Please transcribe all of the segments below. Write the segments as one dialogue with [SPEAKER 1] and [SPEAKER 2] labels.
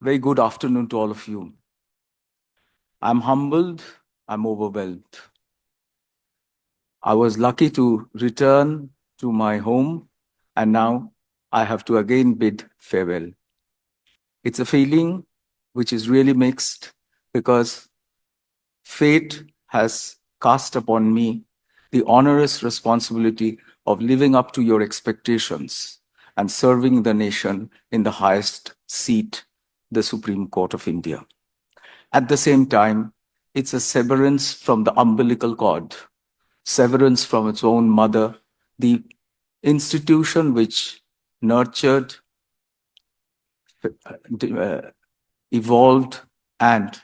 [SPEAKER 1] Very good afternoon to all of you. I'm humbled, I'm overwhelmed. I was lucky to return to my home, and now I have to again bid farewell. It's a feeling which is really mixed because fate has cast upon me the onerous responsibility of living up to your expectations and serving the nation in the highest seat, the Supreme Court of India. At the same time, it's a severance from the umbilical cord, severance from its own mother, the institution which nurtured, evolved, and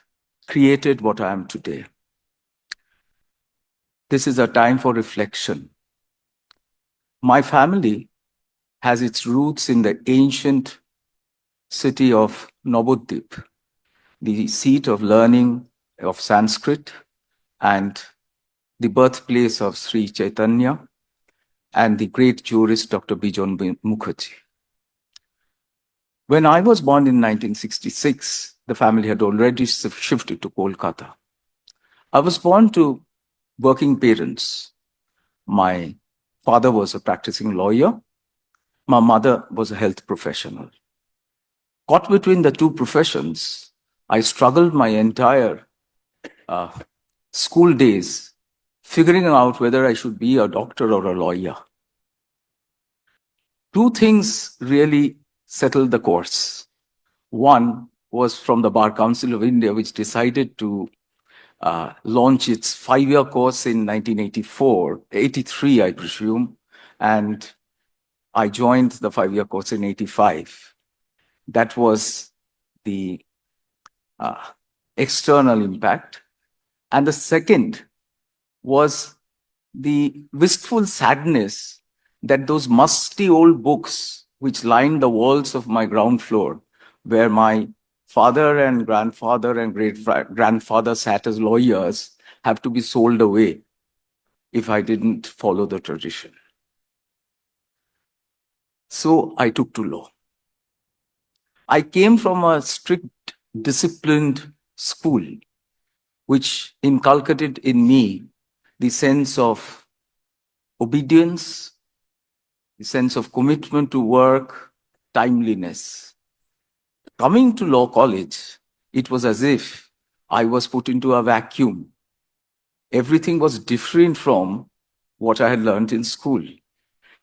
[SPEAKER 1] created what I am today. This is a time for reflection. My family has its roots in the ancient city of Navadvip, the seat of learning of Sanskrit and the birthplace of Sri Chaitanya and the great jurist Dr. Bijon Mukherjee. When I was born in 1966, the family had already shifted to Kolkata. I was born to working parents. My father was a practicing lawyer. My mother was a health professional. Caught between the two professions, I struggled my entire school days figuring out whether I should be a doctor or a lawyer. Two things really settled the course. One was from the Bar Council of India, which decided to launch its 5-year course in 1983, I presume, and I joined the 5-year course in 85. That was the external impact. And the second was the wistful sadness that those musty old books which lined the walls of my ground floor, where my father and grandfather and great-grandfather sat as lawyers, have to be sold away if I didn't follow the tradition. So I took to law. I came from a strict, disciplined school, which inculcated in me the sense of obedience, the sense of commitment to work, timeliness. Coming to law college, it was as if I was put into a vacuum. Everything was different from what I had learned in school.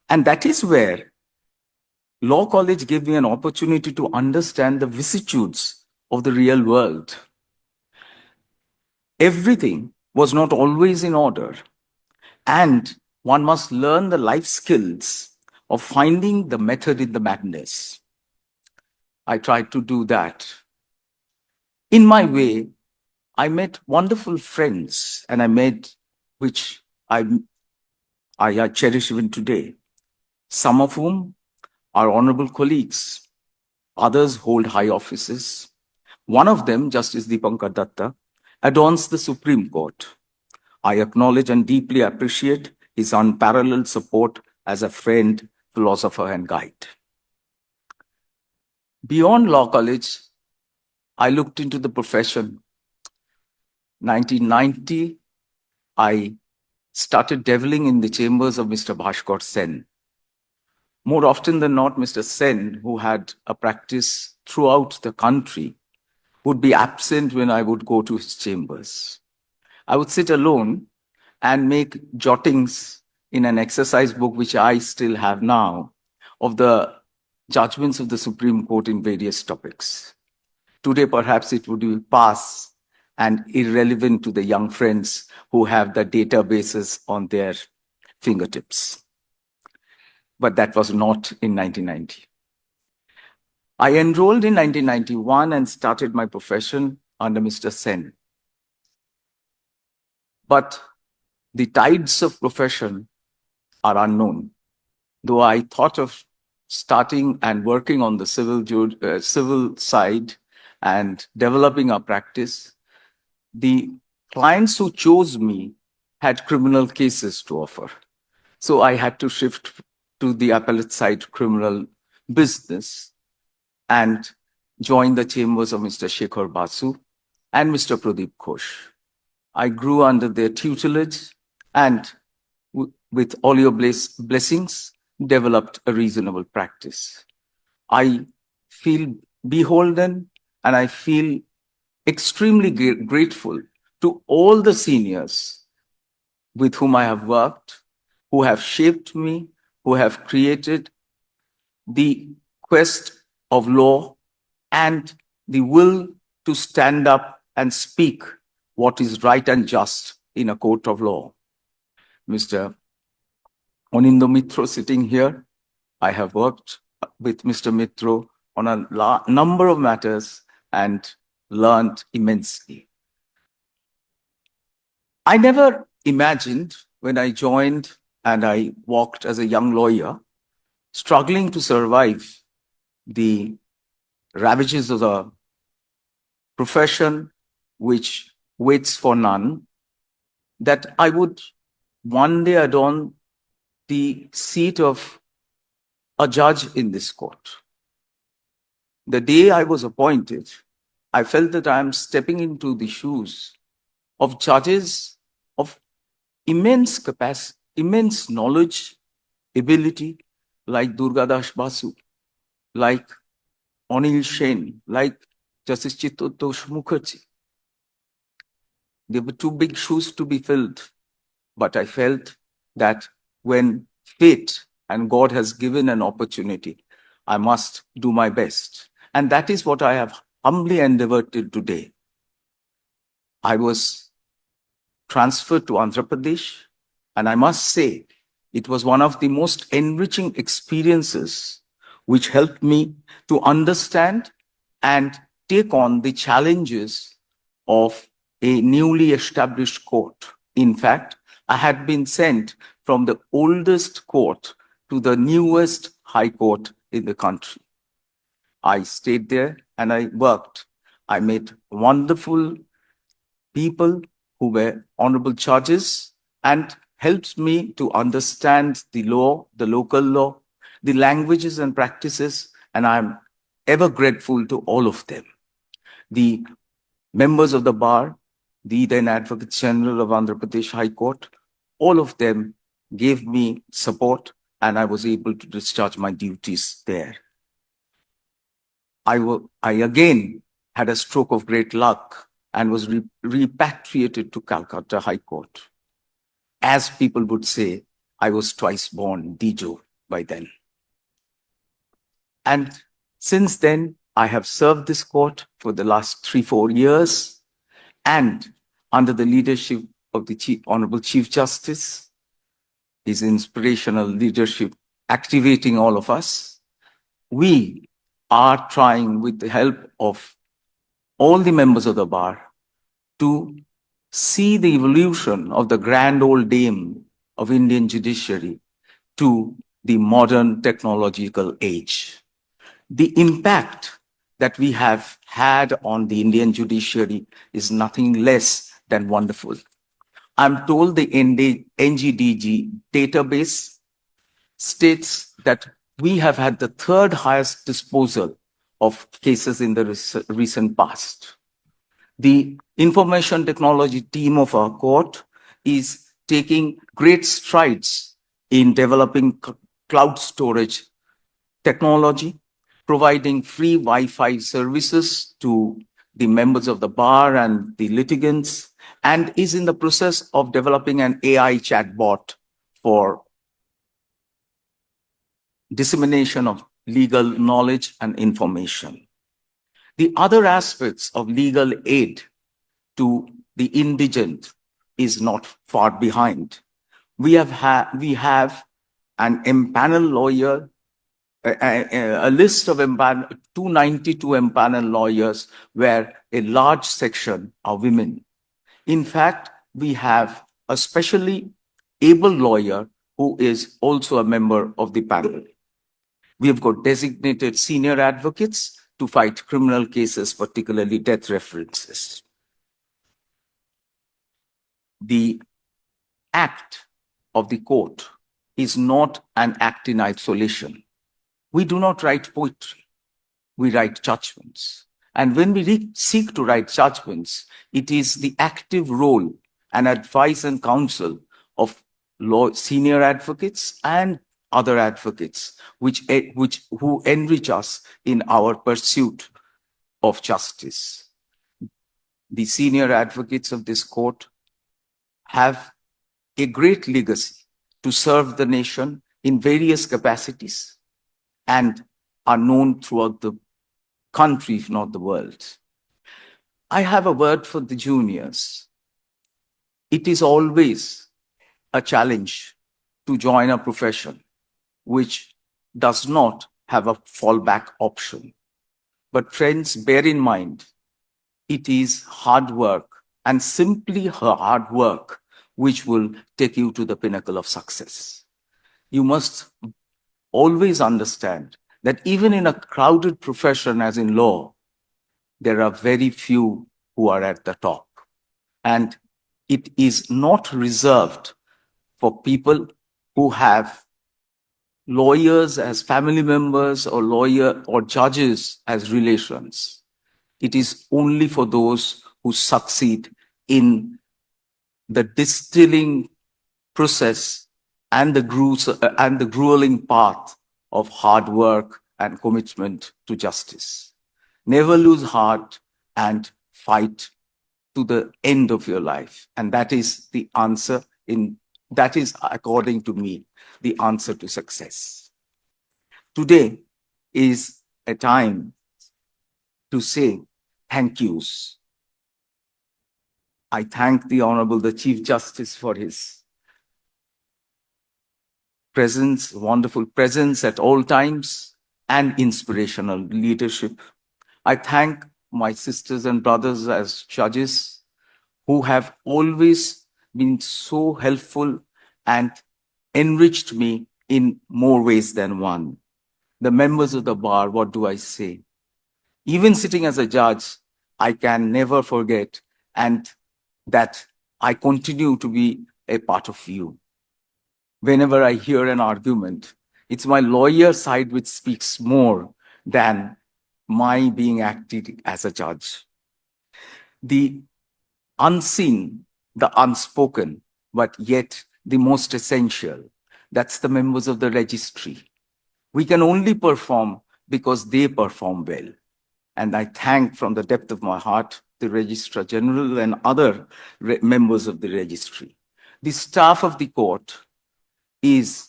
[SPEAKER 1] And that is where law college gave me an opportunity to understand the vicissitudes of the real world. Everything was not always in order, and one must learn the life skills of finding the method in the madness. I tried to do that. In my way, I met wonderful friends, and I made, which I cherish even today, some of whom are honorable colleagues. Others hold high offices. One of them, Justice Dipankar Datta, adorns the Supreme Court. I acknowledge and deeply appreciate his unparalleled support as a friend, philosopher, and guide. Beyond law college, I looked into the profession. 1990, I started dabbling in the chambers of Mr. Bhaskar Sen. More often than not, Mr. Sen, who had a practice throughout the country, would be absent when I would go to his chambers. I would sit alone and make jottings in an exercise book, which I still have now, of the judgments of the Supreme Court in various topics. Today, perhaps it would be past and irrelevant to the young friends who have the databases on their fingertips. But that was not in 1990. I enrolled in 1991 and started my profession under Mr. Sen. But the tides of profession are unknown. Though I thought of starting and working on the civil side and developing a practice, the clients who chose me had criminal cases to offer. So I had to shift to the appellate side criminal business. And joined the chambers of Mr. Shekhar Basu and Mr. Pradeep Ghosh. I grew under their tutelage and with all your blessings, developed a reasonable practice. I feel beholden and I feel extremely grateful to all the seniors with whom I have worked, who have shaped me, who have created the quest of law and the will to stand up and speak what is right and just in a court of law. Mr. Onindo Mitro sitting here, I have worked with Mr. Mitro on a number of matters and learned immensely. I never imagined when I joined and I walked as a young lawyer, struggling to survive the ravages of the profession which waits for none, that I would one day adorn the seat of a judge in this court. The day I was appointed, I felt that I am stepping into the shoes of judges of immense capacity, immense knowledge, ability, like Durgadas Basu, like Anil Sen, like Justice Chittotosh Mukherjee. They were too big shoes to be filled, but I felt that when fate and God has given an opportunity, I must do my best. And that is what I have humbly endeavored till today. I was transferred to Andhra Pradesh, and I must say, it was one of the most enriching experiences which helped me to understand and take on the challenges of a newly established court. In fact, I had been sent from the oldest court to the newest high court in the country. I stayed there and I worked. I met wonderful people who were honorable judges and helped me to understand the law, the local law, the languages and practices, and I'm ever grateful to all of them. The members of the bar, the then Advocate General of Andhra Pradesh High Court, all of them gave me support and I was able to discharge my duties there. I again had a stroke of great luck and was repatriated to Calcutta High Court. As people would say, I was twice born, Dijo, by then. And since then, I have served this court for the last 3-4 years, and under the leadership of the Honorable Chief Justice, his inspirational leadership activating all of us, we are trying with the help of all the members of the bar to see the evolution of the grand old dame of Indian judiciary to the modern technological age. The impact that we have had on the Indian judiciary is nothing less than wonderful. I'm told the NGDG database states that we have had the third highest disposal of cases in the recent past. The information technology team of our court is taking great strides in developing cloud storage technology, providing free Wi-Fi services to the members of the bar and the litigants, and is in the process of developing an AI chatbot for dissemination of legal knowledge and information. The other aspects of legal aid to the indigent is not far behind. We have an empaneled lawyer, a list of 292 empaneled lawyers, where a large section are women. In fact, we have a specially able lawyer who is also a member of the panel. We have got designated senior advocates to fight criminal cases, particularly death references. The act of the court is not an act in isolation. We do not write poetry. we write judgments. And when we seek to write judgments, it is the active role and advice and counsel of senior advocates and other advocates who enrich us in our pursuit of justice. The senior advocates of this court have a great legacy to serve the nation in various capacities and are known throughout the country, if not the world. I have a word for the juniors. It is always a challenge to join a profession which does not have a fallback option. But friends, bear in mind, it is hard work and simply hard work which will take you to the pinnacle of success. You must always understand that even in a crowded profession as in law, there are very few who are at the top. And it is not reserved for people who have lawyers as family members or judges as relations. It is only for those who succeed in the distilling process and the grueling path of hard work and commitment to justice. Never lose heart and fight to the end of your life. And that is the answer that is, according to me, the answer to success. Today is a time to say thank yous. I thank the Honorable the Chief Justice for his presence, wonderful presence at all times, and inspirational leadership. I thank my sisters and brothers as judges who have always been so helpful and enriched me in more ways than one. The members of the bar, what do I say? Even sitting as a judge, I can never forget and that I continue to be a part of you. Whenever I hear an argument, it's my lawyer side which speaks more than my being acted as a judge. The unseen, the unspoken, but yet the most essential, that's the members of the registry. We can only perform because they perform well. And I thank from the depth of my heart the Registrar General and other members of the registry. The staff of the court is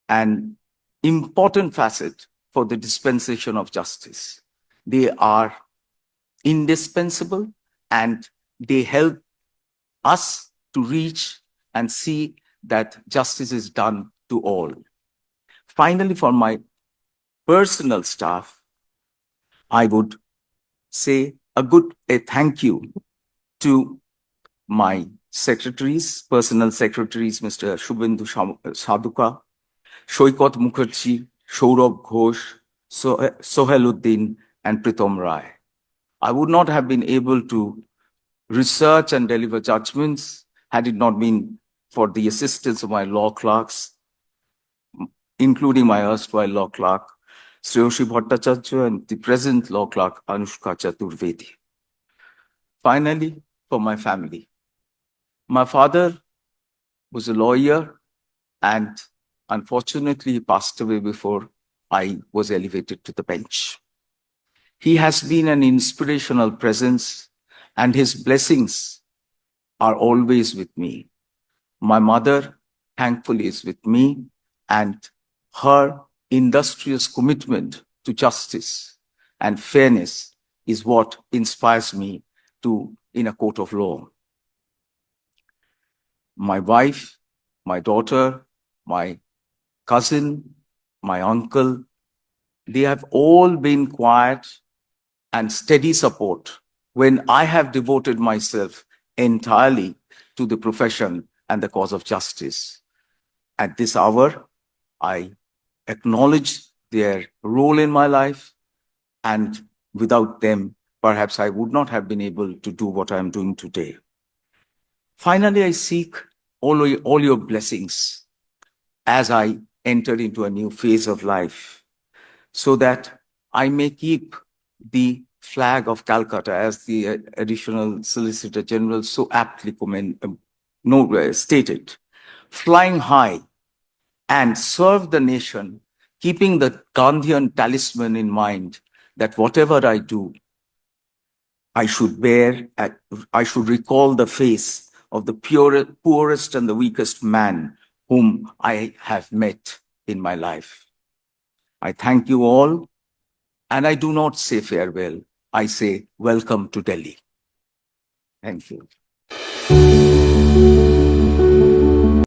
[SPEAKER 1] an important facet for the dispensation of justice. They are indispensable and they help us to reach and see that justice is done to all. Finally, for my personal staff, I would say a thank you to my secretaries, personal secretaries, Mr. Shubhendu Sadhuka, Shoykot Mukherjee, Saurabh Ghosh, Soheluddin, and Pritam Rai. I would not have been able to research and deliver judgments had it not been for the assistance of my law clerks, including my erstwhile law clerk, Shreyoshi Bhattacharya, and the present law clerk, Anushka Chaturvedi. Finally, for my family. My father was a lawyer and unfortunately he passed away before I was elevated to the bench. He has been an inspirational presence and his blessings are always with me. My mother, thankfully, is with me and her industrious commitment to justice and fairness is what inspires me in a court of law. My wife, my daughter, my cousin, my uncle, they have all been quiet and steady support when I have devoted myself entirely to the profession and the cause of justice. At this hour, I acknowledge their role in my life, and without them, perhaps I would not have been able to do what I am doing today. Finally, I seek all your blessings as I enter into a new phase of life, so that I may keep the flag of Calcutta, as the additional Solicitor General so aptly stated, flying high, and serve the nation, keeping the Gandhian talisman in mind that whatever I do, I should recall the face of the poorest and the weakest man whom I have met in my life. I thank you all, and I do not say farewell. I say welcome to Delhi. Thank you.